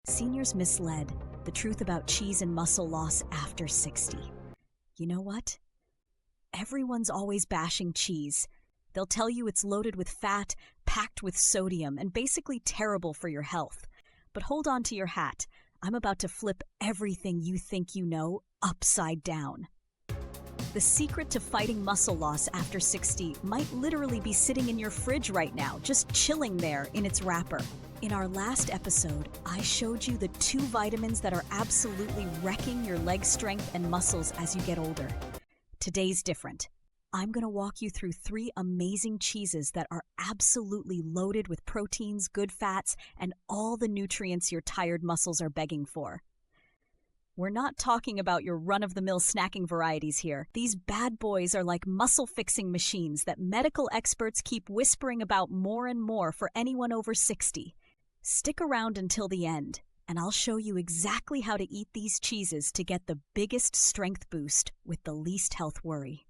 Seniors Misled, the truth about cheese and muscle loss after 60. You know what? Everyone's always bashing cheese. They'll tell you it's loaded with fat, packed with sodium, and basically terrible for your health. But hold on to your hat. I'm about to flip everything you think you know upside down. The secret to fighting muscle loss after 60 might literally be sitting in your fridge right now, just chilling there in its wrapper. In our last episode, I showed you the 2 vitamins that are absolutely wrecking your leg strength and muscles as you get older. Today's different. I'm going to walk you through 3 amazing cheeses that are absolutely loaded with proteins, good fats, and all the nutrients your tired muscles are begging for. We're not talking about your run-of-the-mill snacking varieties here. These bad boys are like muscle-fixing machines that medical experts keep whispering about more and more for anyone over 60. Stick around until the end, and I'll show you exactly how to eat these cheeses to get the biggest strength boost with the least health worry.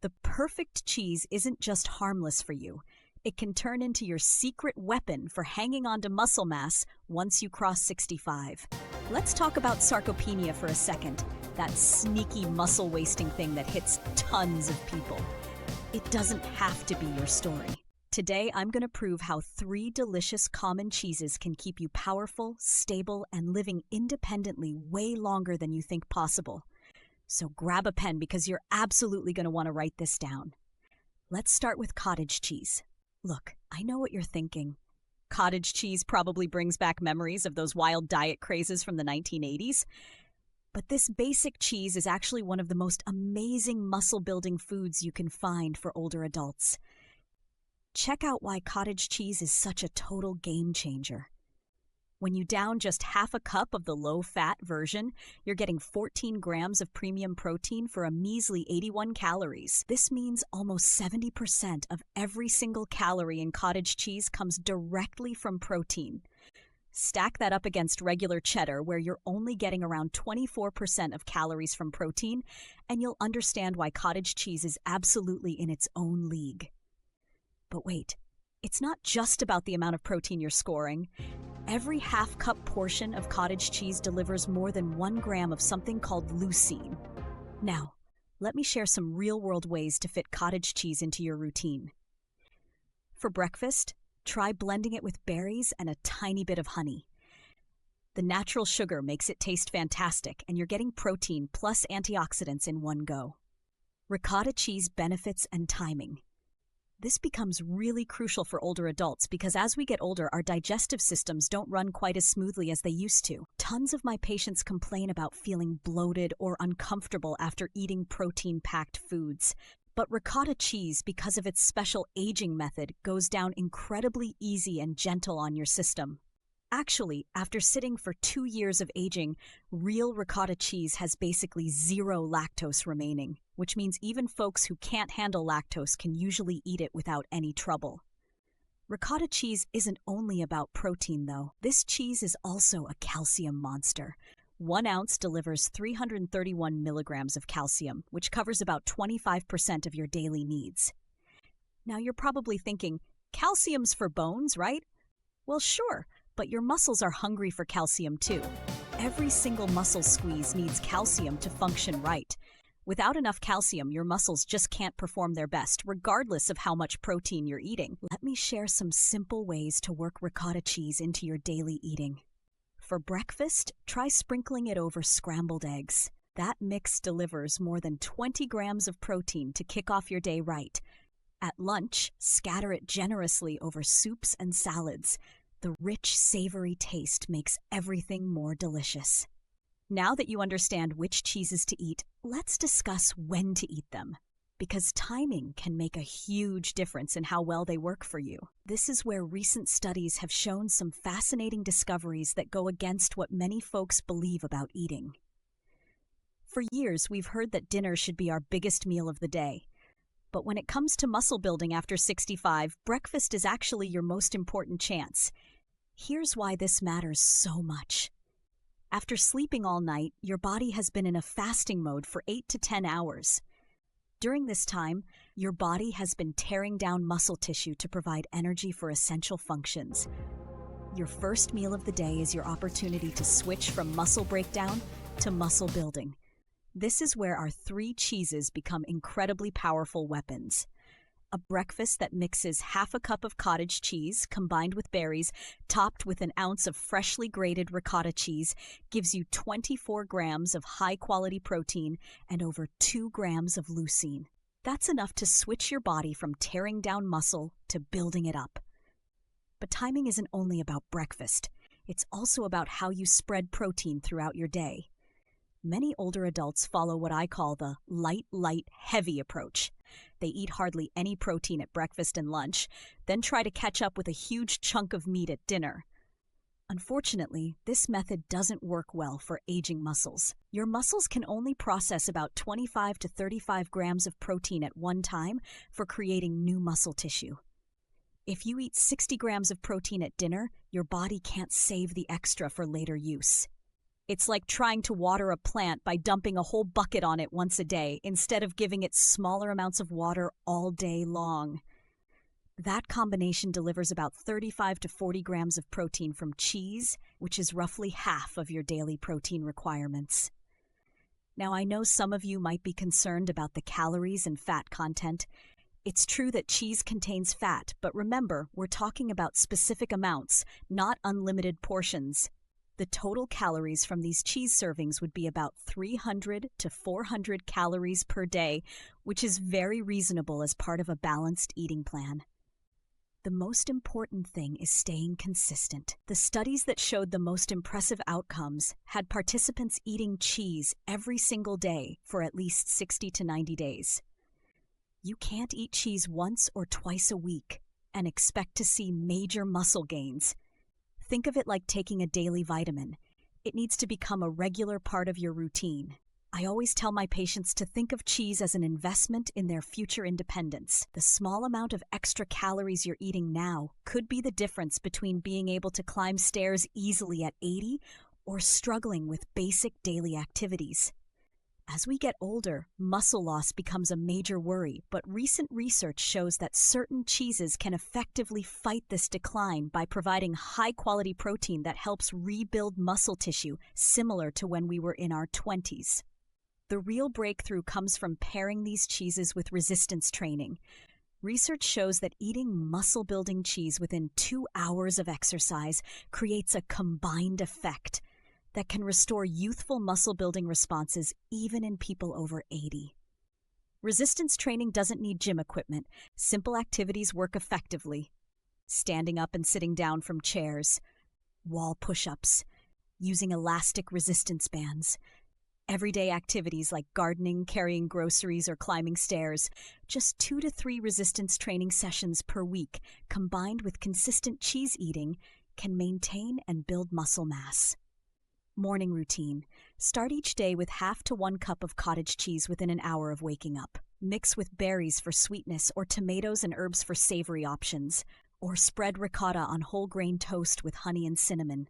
The perfect cheese isn't just harmless for you. It can turn into your secret weapon for hanging on to muscle mass once you cross 65. Let's talk about sarcopenia for a second, that sneaky muscle-wasting thing that hits tons of people. It doesn't have to be your story. Today, I'm going to prove how 3 delicious common cheeses can keep you powerful, stable, and living independently way longer than you think possible. So grab a pen because you're absolutely going to want to write this down. Let's start with cottage cheese. Look, I know what you're thinking. Cottage cheese probably brings back memories of those wild diet crazes from the 1980s. But this basic cheese is actually one of the most amazing muscle-building foods you can find for older adults. Check out why cottage cheese is such a total game changer. When you down just half a cup of the low-fat version, you're getting 14 grams of premium protein for a measly 81 calories. This means almost 70% of every single calorie in cottage cheese comes directly from protein. Stack that up against regular cheddar, where you're only getting around 24% of calories from protein, and you'll understand why cottage cheese is absolutely in its own league. But wait, it's not just about the amount of protein you're scoring. Every half-cup portion of cottage cheese delivers more than 1 gram of something called leucine. Now, let me share some real-world ways to fit cottage cheese into your routine. For breakfast, try blending it with berries and a tiny bit of honey. The natural sugar makes it taste fantastic, and you're getting protein plus antioxidants in one go. Ricotta cheese benefits and timing. This becomes really crucial for older adults because as we get older, our digestive systems don't run quite as smoothly as they used to. Tons of my patients complain about feeling bloated or uncomfortable after eating protein-packed foods. But ricotta cheese, because of its special aging method, goes down incredibly easy and gentle on your system. Actually, after sitting for 2 years of aging, real ricotta cheese has basically 0 lactose remaining, which means even folks who can't handle lactose can usually eat it without any trouble. Ricotta cheese isn't only about protein, though. This cheese is also a calcium monster. 1 ounce delivers 331 milligrams of calcium, which covers about 25% of your daily needs. Now, you're probably thinking, calcium's for bones, right? Well, sure. But your muscles are hungry for calcium too. Every single muscle squeeze needs calcium to function right. Without enough calcium, your muscles just can't perform their best, regardless of how much protein you're eating. Let me share some simple ways to work ricotta cheese into your daily eating. For breakfast, try sprinkling it over scrambled eggs. That mix delivers more than 20 grams of protein to kick off your day right. At lunch, scatter it generously over soups and salads. The rich, savory taste makes everything more delicious. Now that you understand which cheeses to eat, let's discuss when to eat them. Because timing can make a huge difference in how well they work for you. This is where recent studies have shown some fascinating discoveries that go against what many folks believe about eating. For years, we've heard that dinner should be our biggest meal of the day. But when it comes to muscle building after 65, breakfast is actually your most important chance. Here's why this matters so much. After sleeping all night, your body has been in a fasting mode for 8 to 10 hours. During this time, your body has been tearing down muscle tissue to provide energy for essential functions. Your first meal of the day is your opportunity to switch from muscle breakdown to muscle building. This is where our 3 cheeses become incredibly powerful weapons. A breakfast that mixes half a cup of cottage cheese combined with berries, topped with an ounce of freshly grated ricotta cheese, gives you 24 grams of high-quality protein and over 2 grams of leucine. That's enough to switch your body from tearing down muscle to building it up. But timing isn't only about breakfast. It's also about how you spread protein throughout your day. Many older adults follow what I call the light, heavy approach. They eat hardly any protein at breakfast and lunch, then try to catch up with a huge chunk of meat at dinner. Unfortunately, this method doesn't work well for aging muscles. Your muscles can only process about 25 to 35 grams of protein at one time for creating new muscle tissue. If you eat 60 grams of protein at dinner, your body can't save the extra for later use. It's like trying to water a plant by dumping a whole bucket on it once a day instead of giving it smaller amounts of water all day long. That combination delivers about 35 to 40 grams of protein from cheese, which is roughly half of your daily protein requirements. Now, I know some of you might be concerned about the calories and fat content. It's true that cheese contains fat, but remember, we're talking about specific amounts, not unlimited portions. The total calories from these cheese servings would be about 300 to 400 calories per day, which is very reasonable as part of a balanced eating plan. The most important thing is staying consistent. The studies that showed the most impressive outcomes had participants eating cheese every single day for at least 60 to 90 days. You can't eat cheese once or twice a week and expect to see major muscle gains. Think of it like taking a daily vitamin. It needs to become a regular part of your routine. I always tell my patients to think of cheese as an investment in their future independence. The small amount of extra calories you're eating now could be the difference between being able to climb stairs easily at 80 or struggling with basic daily activities. As we get older, muscle loss becomes a major worry, but recent research shows that certain cheeses can effectively fight this decline by providing high-quality protein that helps rebuild muscle tissue, similar to when we were in our 20s. The real breakthrough comes from pairing these cheeses with resistance training. Research shows that eating muscle-building cheese within 2 hours of exercise creates a combined effect that can restore youthful muscle-building responses even in people over 80. Resistance training doesn't need gym equipment. Simple activities work effectively. Standing up and sitting down from chairs, wall push-ups, using elastic resistance bands, everyday activities like gardening, carrying groceries, or climbing stairs. Just 2 to 3 resistance training sessions per week, combined with consistent cheese eating, can maintain and build muscle mass. Morning routine. Start each day with half to 1 cup of cottage cheese within an hour of waking up. Mix with berries for sweetness or tomatoes and herbs for savory options. Or spread ricotta on whole grain toast with honey and cinnamon.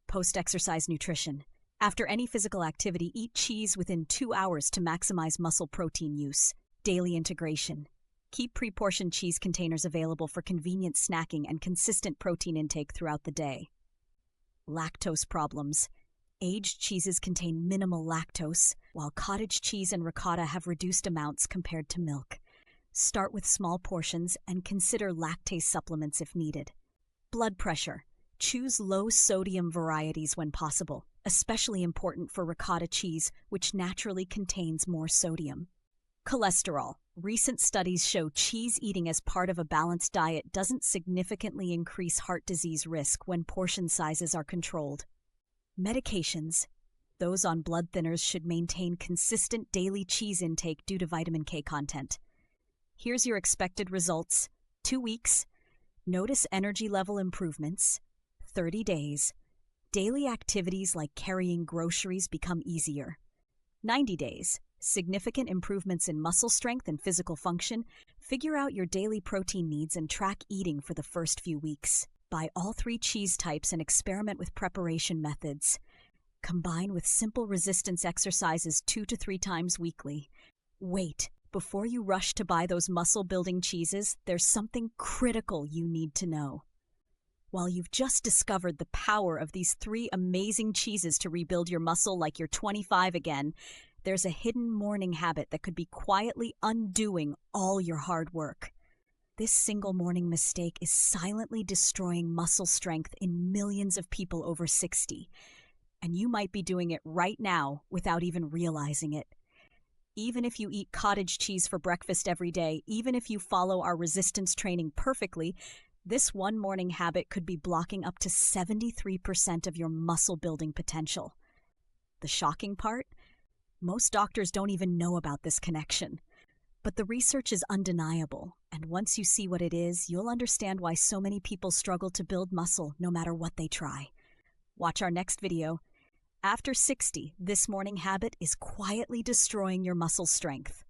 Post-exercise nutrition. After any physical activity, eat cheese within 2 hours to maximize muscle protein use. Daily integration. Keep pre-portioned cheese containers available for convenient snacking and consistent protein intake throughout the day. Lactose problems. Aged cheeses contain minimal lactose, while cottage cheese and ricotta have reduced amounts compared to milk. Start with small portions and consider lactase supplements if needed. Blood pressure. Choose low-sodium varieties when possible, especially important for ricotta cheese, which naturally contains more sodium. Cholesterol. Recent studies show cheese eating as part of a balanced diet doesn't significantly increase heart disease risk when portion sizes are controlled. Medications. Those on blood thinners should maintain consistent daily cheese intake due to vitamin K content. Here's your expected results. 2 weeks. Notice energy level improvements. 30 days. Daily activities like carrying groceries become easier. 90 days. Significant improvements in muscle strength and physical function. Figure out your daily protein needs and track eating for the first few weeks. Buy all 3 cheese types and experiment with preparation methods. Combine with simple resistance exercises 2 to 3 times weekly. Wait, before you rush to buy those muscle-building cheeses, there's something critical you need to know. while you've just discovered the power of these 3 amazing cheeses to rebuild your muscle like you're 25 again, there's a hidden morning habit that could be quietly undoing all your hard work. This single morning mistake is silently destroying muscle strength in millions of people over 60. And you might be doing it right now without even realizing it. Even if you eat cottage cheese for breakfast every day, even if you follow our resistance training perfectly, this one morning habit could be blocking up to 73% of your muscle building potential. The shocking part? Most doctors don't even know about this connection. But the research is undeniable, and once you see what it is, you'll understand why so many people struggle to build muscle no matter what they try. Watch our next video. After 60, this morning habit is quietly destroying your muscle strength.